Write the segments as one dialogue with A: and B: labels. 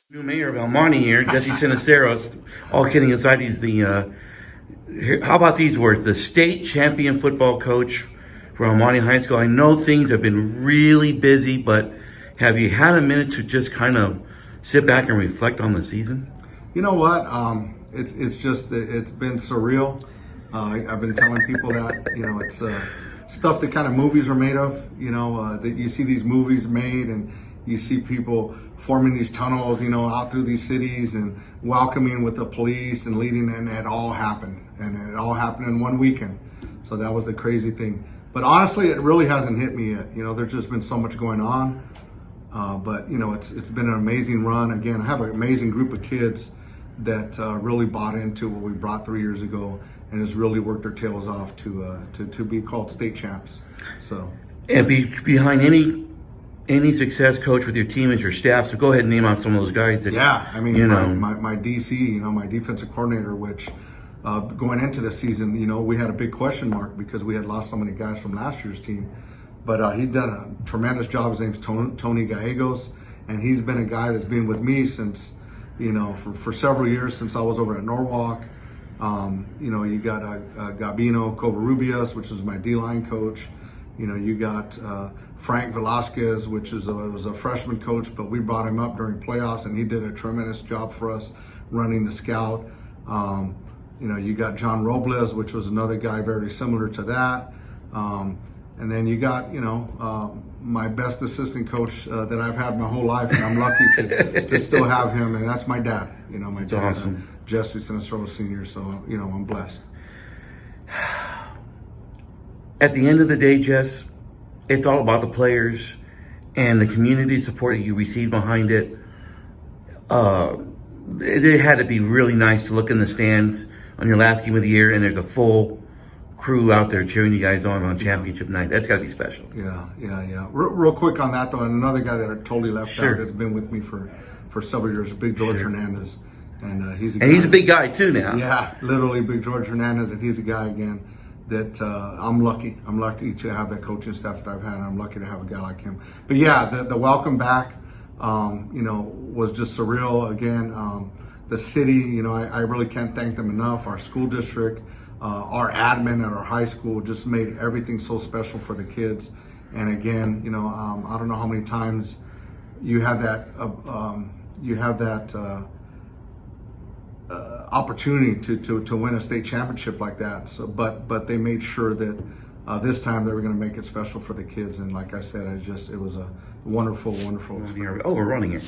A: New mayor of El Monte here, Jesse Sinisteros. All kidding aside, he's how about these words? The state champion football coach for El Monte High School. I know things have been really busy, but have you had a minute to just kind of sit back and reflect on the season?
B: You know what? It's been surreal. I've been telling people that it's stuff that kind of movies are made of. That you see these movies made, and you see people forming these tunnels, out through these cities and welcoming with the police and leading, and it all happened, in one weekend. So that was the crazy thing. But honestly, it really hasn't hit me yet. There's just been so much going on. But it's been an amazing run. Again, I have an amazing group of kids that really bought into what we brought 3 years ago, and has really worked their tails off to be called state champs. So,
A: And behind any success, coach, with your team and your staff. So go ahead and name out some of those guys.
B: My DC, my defensive coordinator, which going into the season, we had a big question mark because we had lost so many guys from last year's team. But he's done a tremendous job. His name's Tony Gallegos, and he's been a guy that's been with me since, for several years, since I was over at Norwalk. You got Gabino Covarrubias, which is my D-line coach. You got Frank Velasquez, which was a freshman coach, but we brought him up during playoffs, and he did a tremendous job for us running the scout. You got John Robles, which was another guy very similar to that. And then you got, my best assistant coach that I've had my whole life, and I'm lucky to still have him, and that's my dad. My dad,
A: awesome.
B: Jesse Sinisteros Sr., so, I'm blessed.
A: At the end of the day, Jess, it's all about the players and the community support that you received behind it. It had to be really nice to look in the stands on your last game of the year, and there's a full crew out there cheering you guys on championship night. That's got to be special.
B: Yeah. Real quick on that, though, and another guy that I totally left
A: Sure.
B: out that's been with me for several years, Big George
A: Sure.
B: Hernandez. And he's
A: He's a big guy, too, now.
B: Yeah, literally Big George Hernandez, and he's a guy, again, that I'm lucky. I'm lucky to have that coaching staff that I've had, and I'm lucky to have a guy like him. But yeah, the welcome back, was just surreal. Again, the city, I really can't thank them enough. Our school district, our admin at our high school just made everything so special for the kids. And again, I don't know how many times you have that, opportunity to win a state championship like that. So, but they made sure that this time they were going to make it special for the kids. And like I said, it was a wonderful experience.
A: Oh, we're running it.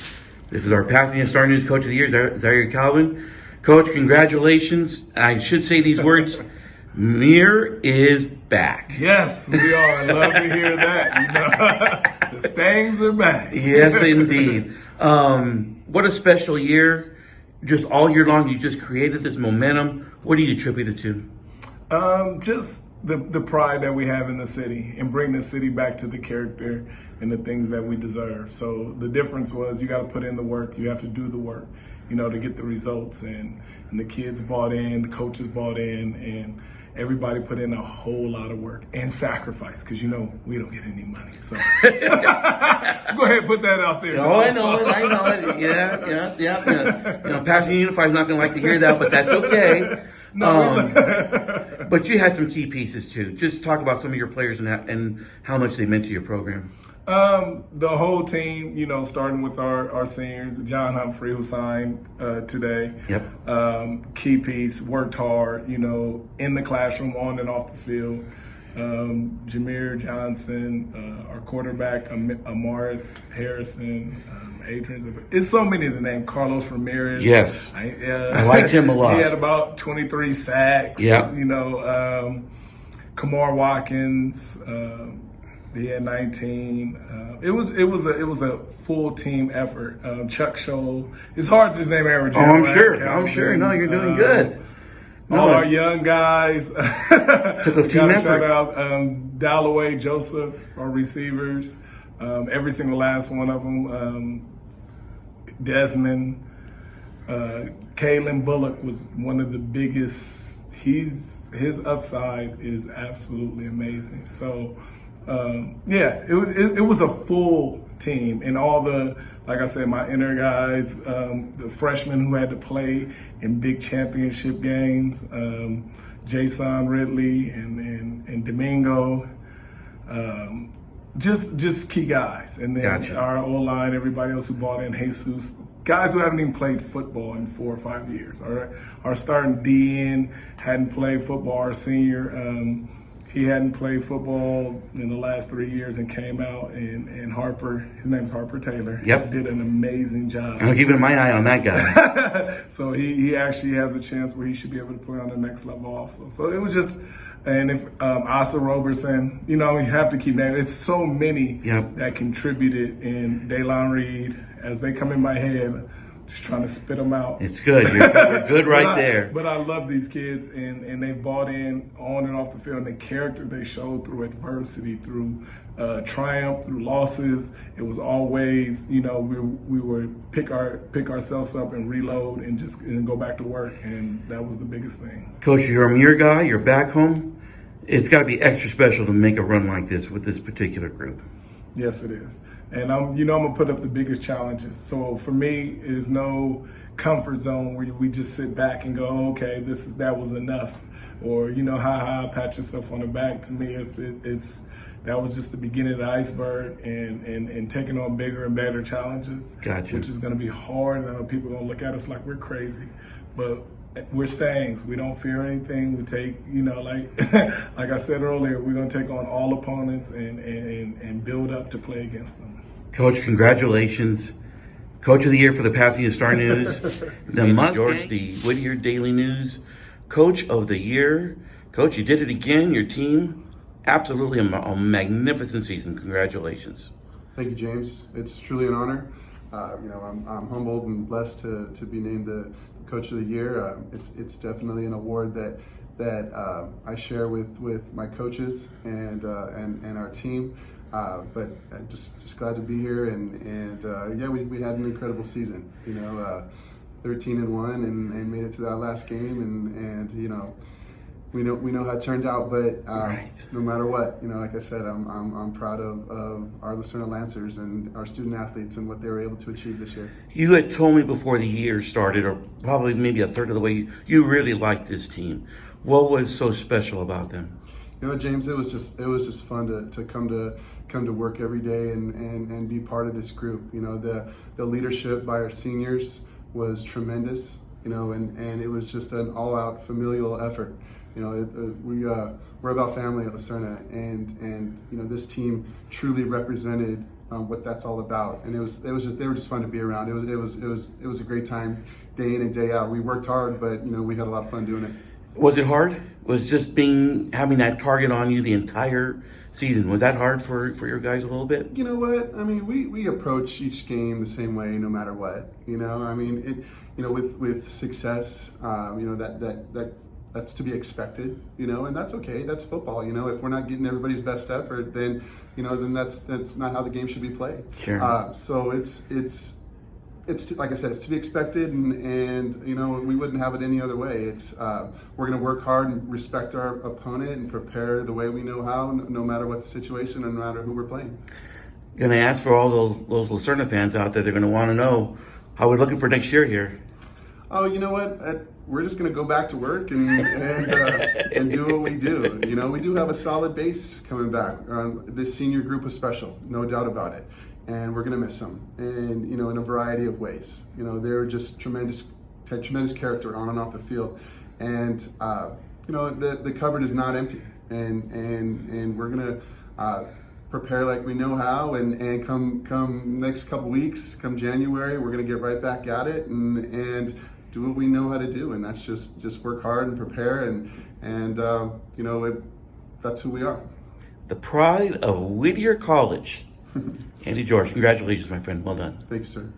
A: This is our Passing and Star News Coach of the Year, Zaire Calvin. Coach, congratulations. I should say these words. Mir is back.
C: Yes, we are. I love to hear that. The Stangs are back.
A: Yes, indeed. What a special year. Just all year long, you just created this momentum. What do you attribute it to?
C: Just the pride that we have in the city and bring the city back to the character and the things that we deserve. So the difference was you got to put in the work. You have to do the work, to get the results. And the kids bought in, the coaches bought in, and everybody put in a whole lot of work and sacrifice because, we don't get any money. So go ahead and put that out there.
A: Oh, I know it. Yeah. Passing Unified is not going to like to hear that, but that's okay. But you had some key pieces too. Just talk about some of your players and how much they meant to your program.
C: The whole team, starting with our seniors, John Humphrey, who signed today.
A: Yep.
C: Key piece, worked hard, in the classroom, on and off the field. Jameer Johnson, our quarterback, Amaris Harrison, Adrian. It's so many to name. Carlos Ramirez.
A: Yes. I liked him a lot.
C: He had about 23 sacks.
A: Yeah.
C: Kamar Watkins. He had 19. It was a full team effort. Chuck Scholl. It's hard to just name every.
A: Oh, I'm sure. I'm sure. No, you're doing good.
C: All our young guys.
A: Took a team effort.
C: Shout out Dalloway, Joseph, our receivers. Every single last one of them. Desmond. Kalen Bullock was one of the biggest. His upside is absolutely amazing. So, it was a full team. And all the, like I said, my inner guys, the freshmen who had to play in big championship games, Jason Ridley and Domingo, just key guys. And then
A: Gotcha.
C: our O-line, everybody else who bought in, Jesus, guys who haven't even played football in 4 or 5 years. Our starting DN hadn't played football. Our senior, he hadn't played football in the last 3 years and came out, and Harper, his name's Harper Taylor,
A: Yep.
C: did an amazing job.
A: I'm keeping my eye on that guy.
C: So he actually has a chance where he should be able to play on the next level also. So it was just, and if Asa Roberson, you know, we have to keep naming. It's so many
A: Yep.
C: that contributed, and Daylon Reed, as they come in my head, just trying to spit them out.
A: It's good. You're good right there.
C: But I love these kids, and they bought in on and off the field. And the character they showed through adversity, through triumph, through losses. It was always, you know, we would pick ourselves up and reload and go back to work, and that was the biggest thing.
A: Coach, you're a Muir guy. You're back home. It's got to be extra special to make a run like this with this particular group.
C: Yes, it is. And I'm gonna put up the biggest challenges. So for me, is no comfort zone where we just sit back and go, okay, that was enough, or pat yourself on the back. To me, it's that was just the beginning of the iceberg, and taking on bigger and better challenges,
A: Gotcha.
C: which is going to be hard. And I know people are gonna look at us like we're crazy, but we're Stangs. We don't fear anything. We take, like I said earlier, we're going to take on all opponents and build up to play against them.
A: Coach, congratulations. Coach of the Year for the Pasadena Star News. The George, the Whittier Daily News. Coach of the Year. Coach, you did it again. Your team, absolutely a magnificent season. Congratulations.
D: Thank you, James. It's truly an honor. I'm humbled and blessed to be named the Coach of the Year. It's definitely an award that I share with my coaches and our team. But just glad to be here, and we had an incredible season. 13-1 and made it to that last game, and we know how it turned out. But
A: Right.
D: No matter what, like I said, I'm proud of our Lucerne Lancers and our student athletes and what they were able to achieve this year.
A: You had told me before the year started, or probably maybe a third of the way, you really liked this team. What was so special about them?
D: James, it was just fun to come to work every day and be part of this group. The leadership by our seniors was tremendous. And it was just an all-out familial effort. We're about family at Lucerne, and this team truly represented what that's all about. And they were just fun to be around. It was a great time, day in and day out. We worked hard, but we had a lot of fun doing it.
A: Was it hard? Was just having that target on you the entire season, was that hard for your guys a little bit?
D: You know what? I mean, we approach each game the same way, no matter what. With success, that's to be expected. And that's okay. That's football. If we're not getting everybody's best effort, then that's not how the game should be played.
A: Sure.
D: So it's like I said, it's to be expected, and we wouldn't have it any other way. We're going to work hard and respect our opponent and prepare the way we know how, no matter what the situation and no matter who we're playing.
A: Going to ask for all those Lucerne fans out there. They're going to want to know how we're looking for next year here.
D: Oh, you know what? We're just going to go back to work and do what we do. We do have a solid base coming back. This senior group was special, no doubt about it. And we're going to miss them, and in a variety of ways. They're just had tremendous character on and off the field, and the cupboard is not empty, and we're going to prepare like we know how, and come next couple weeks, come January, we're going to get right back at it and do what we know how to do, and that's just work hard and prepare, and that's who we are.
A: The pride of Whittier College. Andy George, congratulations, my friend. Well done.
D: Thank you, sir.